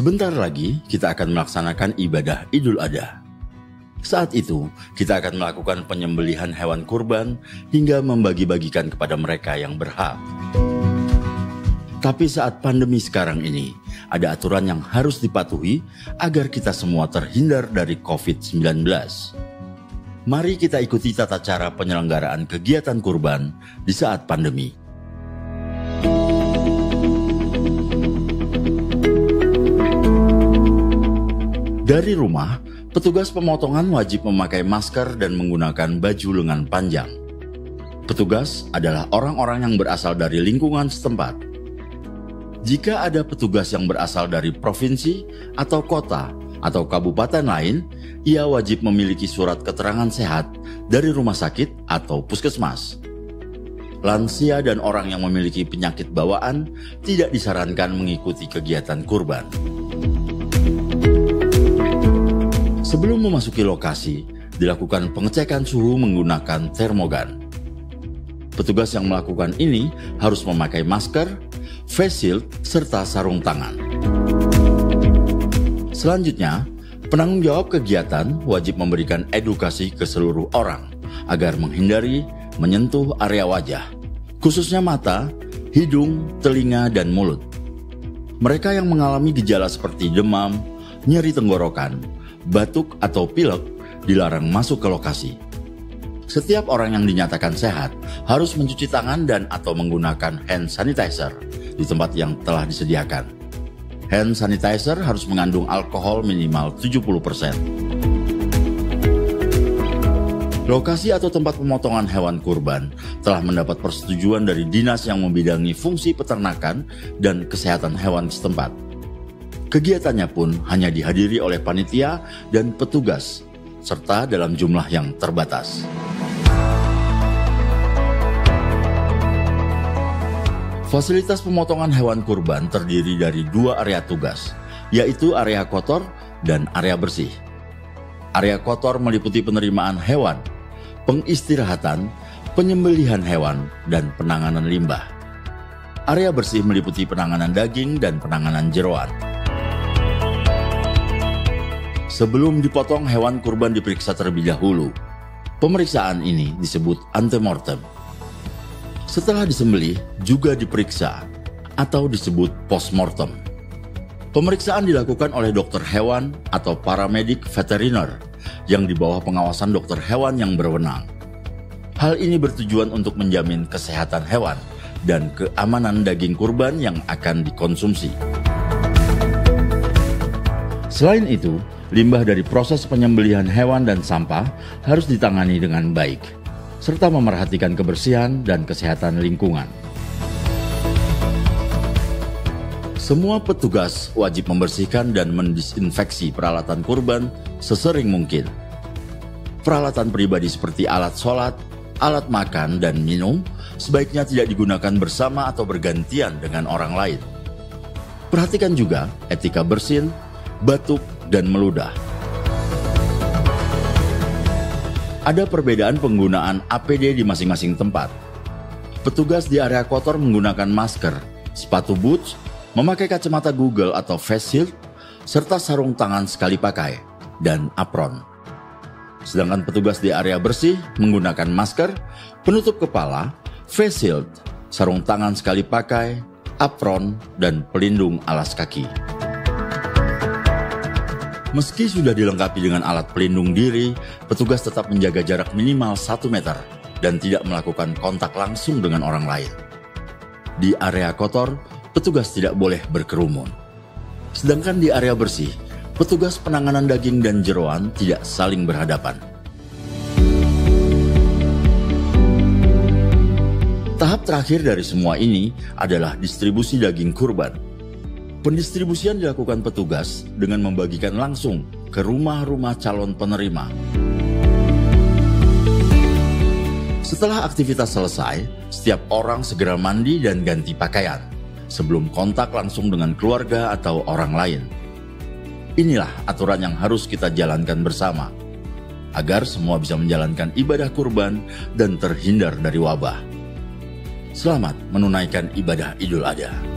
Sebentar lagi kita akan melaksanakan ibadah Idul Adha. Saat itu kita akan melakukan penyembelihan hewan kurban hingga membagi-bagikan kepada mereka yang berhak. Tapi saat pandemi sekarang ini, ada aturan yang harus dipatuhi agar kita semua terhindar dari COVID-19. Mari kita ikuti tata cara penyelenggaraan kegiatan kurban di saat pandemi. Dari rumah, petugas pemotongan wajib memakai masker dan menggunakan baju lengan panjang. Petugas adalah orang-orang yang berasal dari lingkungan setempat. Jika ada petugas yang berasal dari provinsi atau kota atau kabupaten lain, ia wajib memiliki surat keterangan sehat dari rumah sakit atau puskesmas. Lansia dan orang yang memiliki penyakit bawaan tidak disarankan mengikuti kegiatan kurban. Sebelum memasuki lokasi, dilakukan pengecekan suhu menggunakan termogan. Petugas yang melakukan ini harus memakai masker, face shield, serta sarung tangan. Selanjutnya, penanggung jawab kegiatan wajib memberikan edukasi ke seluruh orang agar menghindari menyentuh area wajah, khususnya mata, hidung, telinga, dan mulut. Mereka yang mengalami gejala seperti demam, nyeri tenggorokan, batuk atau pilek dilarang masuk ke lokasi. Setiap orang yang dinyatakan sehat harus mencuci tangan dan atau menggunakan hand sanitizer di tempat yang telah disediakan. Hand sanitizer harus mengandung alkohol minimal 70%. Lokasi atau tempat pemotongan hewan kurban telah mendapat persetujuan dari dinas yang membidangi fungsi peternakan dan kesehatan hewan setempat. Kegiatannya pun hanya dihadiri oleh panitia dan petugas, serta dalam jumlah yang terbatas. Fasilitas pemotongan hewan kurban terdiri dari 2 area tugas, yaitu area kotor dan area bersih. Area kotor meliputi penerimaan hewan, pengistirahatan, penyembelihan hewan, dan penanganan limbah. Area bersih meliputi penanganan daging dan penanganan jeroan. Sebelum dipotong, hewan kurban diperiksa terlebih dahulu. Pemeriksaan ini disebut antemortem. Setelah disembelih, juga diperiksa atau disebut postmortem. Pemeriksaan dilakukan oleh dokter hewan atau paramedik veteriner yang di bawah pengawasan dokter hewan yang berwenang. Hal ini bertujuan untuk menjamin kesehatan hewan dan keamanan daging kurban yang akan dikonsumsi. Selain itu, limbah dari proses penyembelihan hewan dan sampah harus ditangani dengan baik, serta memerhatikan kebersihan dan kesehatan lingkungan. Semua petugas wajib membersihkan dan mendisinfeksi peralatan kurban sesering mungkin. Peralatan pribadi seperti alat sholat, alat makan, dan minum sebaiknya tidak digunakan bersama atau bergantian dengan orang lain. Perhatikan juga etika bersin, batuk, dan meludah. Ada perbedaan penggunaan APD di masing-masing tempat. Petugas di area kotor menggunakan masker, sepatu boots, memakai kacamata Google atau face shield, serta sarung tangan sekali pakai, dan apron. Sedangkan petugas di area bersih menggunakan masker, penutup kepala, face shield, sarung tangan sekali pakai, apron, dan pelindung alas kaki. Meski sudah dilengkapi dengan alat pelindung diri, petugas tetap menjaga jarak minimal 1 meter dan tidak melakukan kontak langsung dengan orang lain. Di area kotor, petugas tidak boleh berkerumun. Sedangkan di area bersih, petugas penanganan daging dan jeroan tidak saling berhadapan. Tahap terakhir dari semua ini adalah distribusi daging kurban. Pendistribusian dilakukan petugas dengan membagikan langsung ke rumah-rumah calon penerima. Setelah aktivitas selesai, setiap orang segera mandi dan ganti pakaian sebelum kontak langsung dengan keluarga atau orang lain. Inilah aturan yang harus kita jalankan bersama agar semua bisa menjalankan ibadah kurban dan terhindar dari wabah. Selamat menunaikan ibadah Idul Adha.